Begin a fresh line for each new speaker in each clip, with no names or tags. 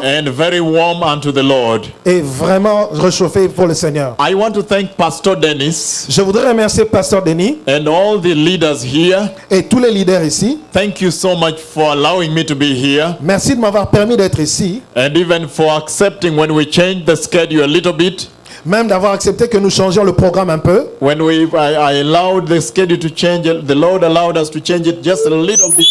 and very warm unto the Lord.
Et vraiment réchauffé pour le Seigneur.
I want to thank Pastor Dennis
Je voudrais remercier Pasteur Denis
and all the leaders here.
et tous les leaders ici.
Thank you so much for allowing me to be here
Merci de m'avoir permis d'être ici,
and even for accepting when we changed the schedule a little bit.
même d'avoir accepté que nous changions le programme un peu.
When I allowed the schedule to change, the Lord allowed us to change it just a little bit.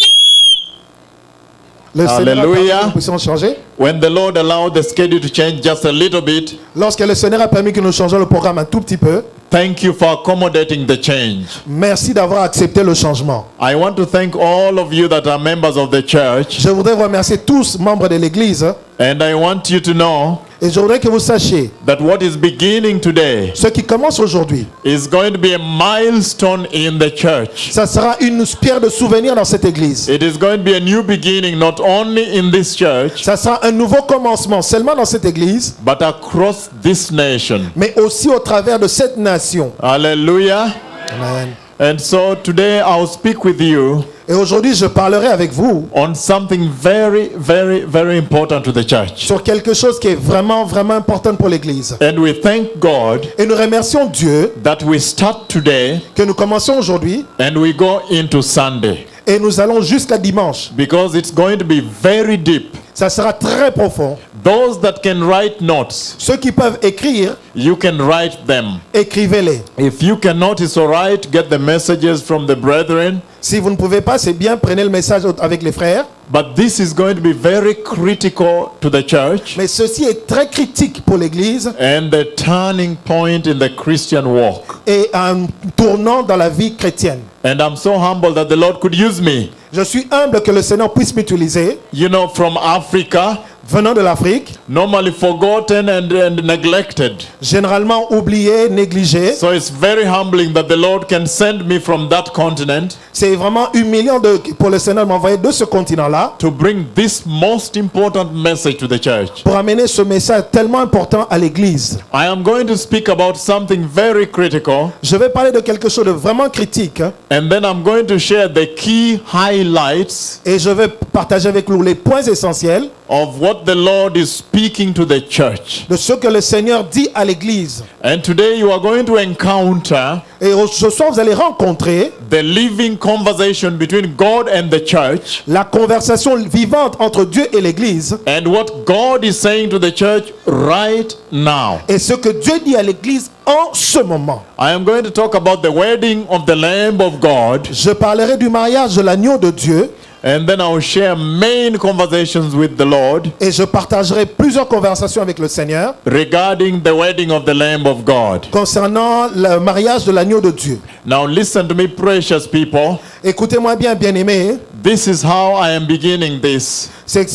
Le Seigneur a permis
Alléluia.
que nous puissions changer.
When the Lord allowed the schedule to change just a little bit,
Lorsque le Seigneur a permis que nous changions le programme un tout petit peu,
thank you for accommodating the change.
merci d'avoir accepté le changement.
I want to thank all of you that are members of the church,
Je voudrais remercier tous membres de l'Église
and I want you to know
et je voudrais que vous sachiez,
that what is beginning today
ce qui commence aujourd'hui,
is going to be a milestone in the church.
ça sera une pierre de souvenir dans cette Église.
It is going to be a new beginning not only in this church,
Ça sera un nouveau commencement seulement dans cette Église,
but across this nation.
mais aussi au travers de cette nation.
Hallelujah.
Amen.
And so today I'll speak with you
Et aujourd'hui, je parlerai avec vous
on something very, very, very important to the church.
sur quelque chose qui est vraiment, vraiment important pour l'Église.
And we thank God
Et nous remercions Dieu
that we start today
que nous commençons aujourd'hui
and we go into Sunday,
et nous allons jusqu'à dimanche.
because it's going to be very deep.
Ça sera très profond.
Those that can write notes,
Ceux qui peuvent écrire,
you can write them.
écrivez-les.
If you cannot, it's all right. Get the messages from the brethren.
Si vous ne pouvez pas, c'est bien, prenez le message avec les frères.
But this is going to be very critical to the church
Mais ceci est très critique pour l'Église
and the turning point in the Christian walk.
et un tournant dans la vie chrétienne.
And I'm so humble that the Lord could use me.
Je suis humble que le Seigneur puisse m'utiliser,
You know, from Africa,
venant de l'Afrique,
normally forgotten and neglected.
généralement oublié, négligé.
So it's very humbling that the Lord can send me from that continent
C'est vraiment humiliant pour le Seigneur de m'envoyer de ce continent-là
to bring this most important message to the church.
pour amener ce message tellement important à l'Église.
I am going to speak about something very critical,
Je vais parler de quelque chose de vraiment critique
and then I'm going to share the key highlights
et je vais partager avec vous les points essentiels
of what the Lord is speaking to the church.
de ce que le Seigneur dit à l'Église.
And today you are going to encounter
Et ce soir, vous allez rencontrer
the living conversation between God and the church,
la conversation vivante entre Dieu et l'Église
and what God is saying to the church right now.
et ce que Dieu dit à l'Église en ce moment.
I am going to talk about the wedding of the Lamb of God,
Je parlerai du mariage de l'agneau de Dieu
and then I will share main conversations with the Lord
et je partagerai plusieurs conversations avec le Seigneur
regarding the wedding of the Lamb of God.
concernant le mariage de l'agneau de Dieu.
Now listen to me, precious people.
Écoutez-moi bien, bien-aimés,
This is how I am beginning this.
c'est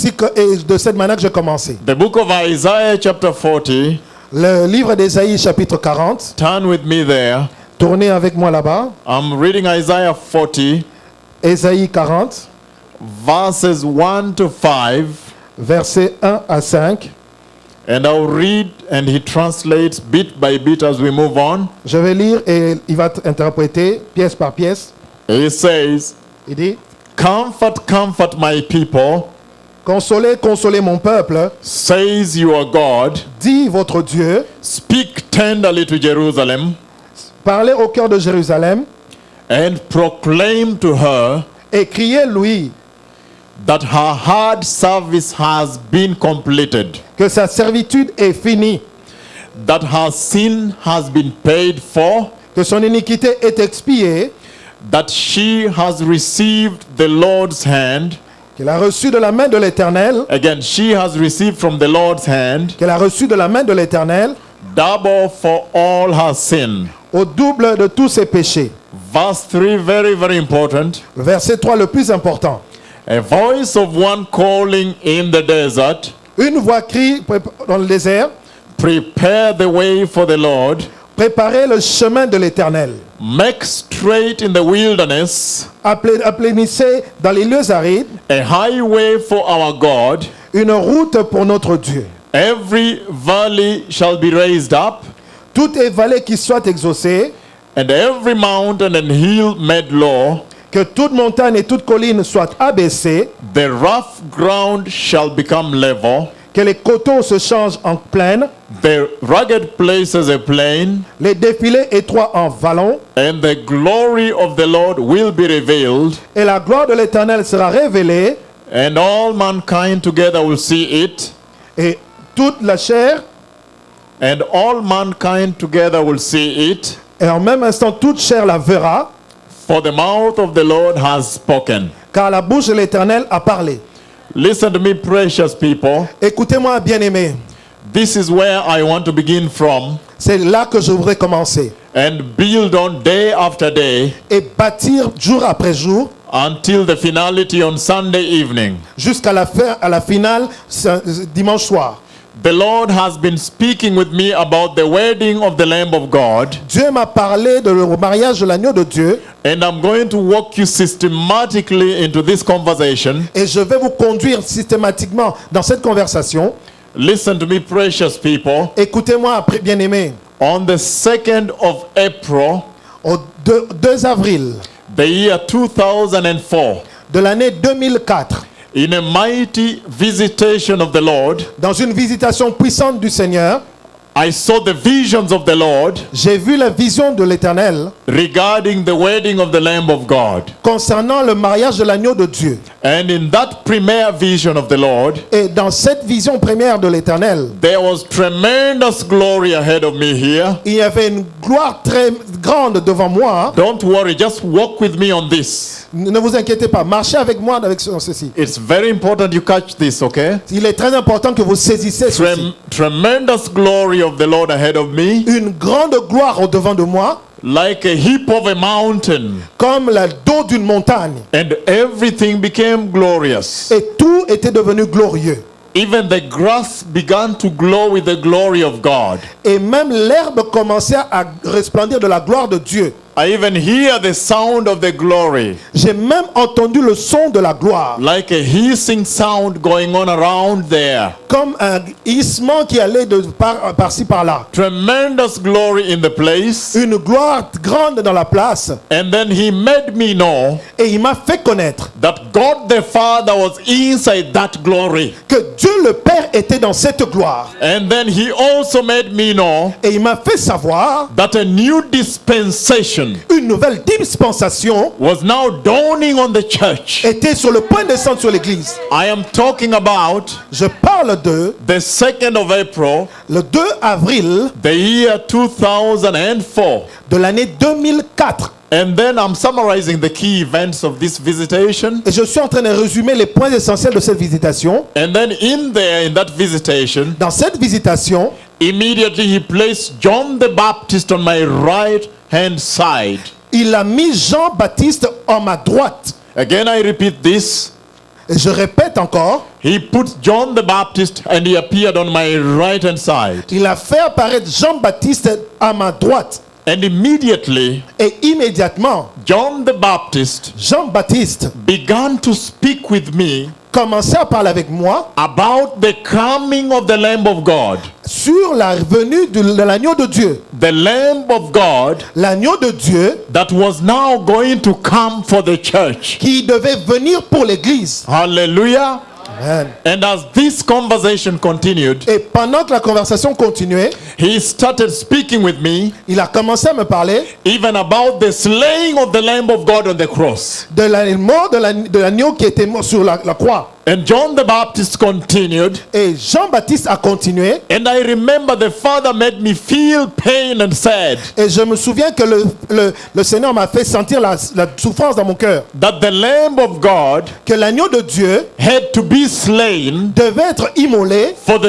de cette manière que j'ai commencé.
The book of Isaiah chapter 40.
Le livre d'Ésaïe chapitre 40,
Turn with me there.
tournez avec moi là-bas.
I'm reading Isaiah 40,
Ésaïe 40,
verses 1 to 5.
versets 1 à 5.
And I'll read and he translates bit by bit as we move on.
Je vais lire et il va interpréter pièce par pièce.
He says,
Il dit,
Comfort, comfort my people,
consolez, consolez mon peuple,
says your God.
dit votre Dieu,
Speak tenderly to Jerusalem
parlez au cœur de Jérusalem
and proclaim to her
et criez-lui
that her hard service has been completed,
que sa servitude est finie,
that her sin has been paid for,
que son iniquité est expiée,
that she has received the Lord's hand.
qu'elle a reçu de la main de l'Éternel,
Again, she has received from the Lord's hand
qu'elle a reçu de la main de l'Éternel
double for all her sin.
au double de tous ses péchés.
Verse 3, very, very important.
Verset 3, le plus important.
A voice of one calling in the desert,
Une voix crie dans le désert,
prepare the way for the Lord,
préparez le chemin de l'Éternel.
make straight in the wilderness
Aplanissez dans les lieux arides
a highway for our God.
une route pour notre Dieu.
Every valley shall be raised up,
Toutes les vallées qui soient exaucées,
and every mountain and hill made low.
que toute montagne et toute colline soient abaissées,
The rough ground shall become level,
que les coteaux se changent en plaine,
the rugged places a plain,
les défilés étroits en vallons,
and the glory of the Lord will be revealed,
et la gloire de l'Éternel sera révélée,
and all mankind together will see it,
et toute la chair,
and all mankind together will see it,
et en même instant toute chair la verra,
for the mouth of the Lord has spoken.
car la bouche de l'Éternel a parlé.
Listen to me, precious people.
Écoutez-moi, bien-aimés,
This is where I want to begin from
c'est là que je voudrais commencer,
and build on day after day
et bâtir jour après jour,
until the finality on Sunday evening.
jusqu'à la fin, à la finale, dimanche soir.
The Lord has been speaking with me about the wedding of the Lamb of God,
Dieu m'a parlé de le mariage de l'agneau de Dieu,
and I'm going to walk you systematically into this conversation.
et je vais vous conduire systématiquement dans cette conversation.
Listen to me, precious people.
Écoutez-moi, bien-aimés,
On the 2nd of April,
au 2 avril
the year 2004,
de l'année 2004,
in a mighty visitation of the Lord,
dans une visitation puissante du Seigneur,
I saw the visions of the Lord
j'ai vu la vision de l'Éternel
regarding the wedding of the Lamb of God.
concernant le mariage de l'agneau de Dieu.
And in that premier vision of the Lord,
Et dans cette vision première de l'Éternel,
there was tremendous glory ahead of me here.
il y avait une gloire très grande devant moi.
Don't worry, just walk with me on this.
Ne vous inquiétez pas, marchez avec moi avec ceci.
It's very important you catch this, okay?
Il est très important que vous saisissez ceci.
Tremendous glory of the Lord ahead of me,
Une grande gloire au devant de moi,
like a heap of a mountain,
comme le dos d'une montagne.
and everything became glorious.
Et tout était devenu glorieux.
Even the grass began to glow with the glory of God.
Et même l'herbe commençait à resplendir de la gloire de Dieu.
I even hear the sound of the glory,
J'ai même entendu le son de la gloire,
like a hissing sound going on around there.
comme un hissement qui allait de par-ci par-là.
Tremendous glory in the place.
Une gloire grande dans la place.
And then he made me know
Et il m'a fait connaître
that God the Father was inside that glory.
que Dieu le Père était dans cette gloire.
And then he also made me know
Et il m'a fait savoir
that a new dispensation
une nouvelle dispensation
was now dawning on the church.
était sur le point de descendre sur l'église.
I am talking about
Je parle de
the 2nd of April,
le 2 avril
the year 2004.
de l'année 2004.
And then I'm summarizing the key events of this visitation.
Et je suis en train de résumer les points essentiels de cette visitation.
And then in that visitation,
Dans cette visitation,
immediately he placed John the Baptist on my right hand side.
il a mis Jean-Baptiste à ma droite.
Again, I repeat this.
Et je répète encore,
He put John the Baptist and he appeared on my right hand side.
il a fait apparaître Jean-Baptiste à ma droite.
And immediately,
Et immédiatement,
John the Baptist
Jean-Baptiste
began to speak with me
commençait à parler avec moi
about the coming of the Lamb of God.
sur la venue de l'agneau de Dieu.
The Lamb of God
L'agneau de Dieu
that was now going to come for the church.
qui devait venir pour l'église.
Hallelujah.
Amen.
And as this conversation continued,
Et pendant que la conversation continuait,
he started speaking with me
il a commencé à me parler
even about the slaying of the Lamb of God on the cross.
de la mort de l'agneau qui était mort sur la croix.
And John the Baptist continued,
Et Jean-Baptiste a continué.
and I remember the Father made me feel pain and said
Et je me souviens que le Seigneur m'a fait sentir la souffrance dans mon cœur.
that the Lamb of God
Que l'agneau de Dieu
had to be slain
devait être immolé
for the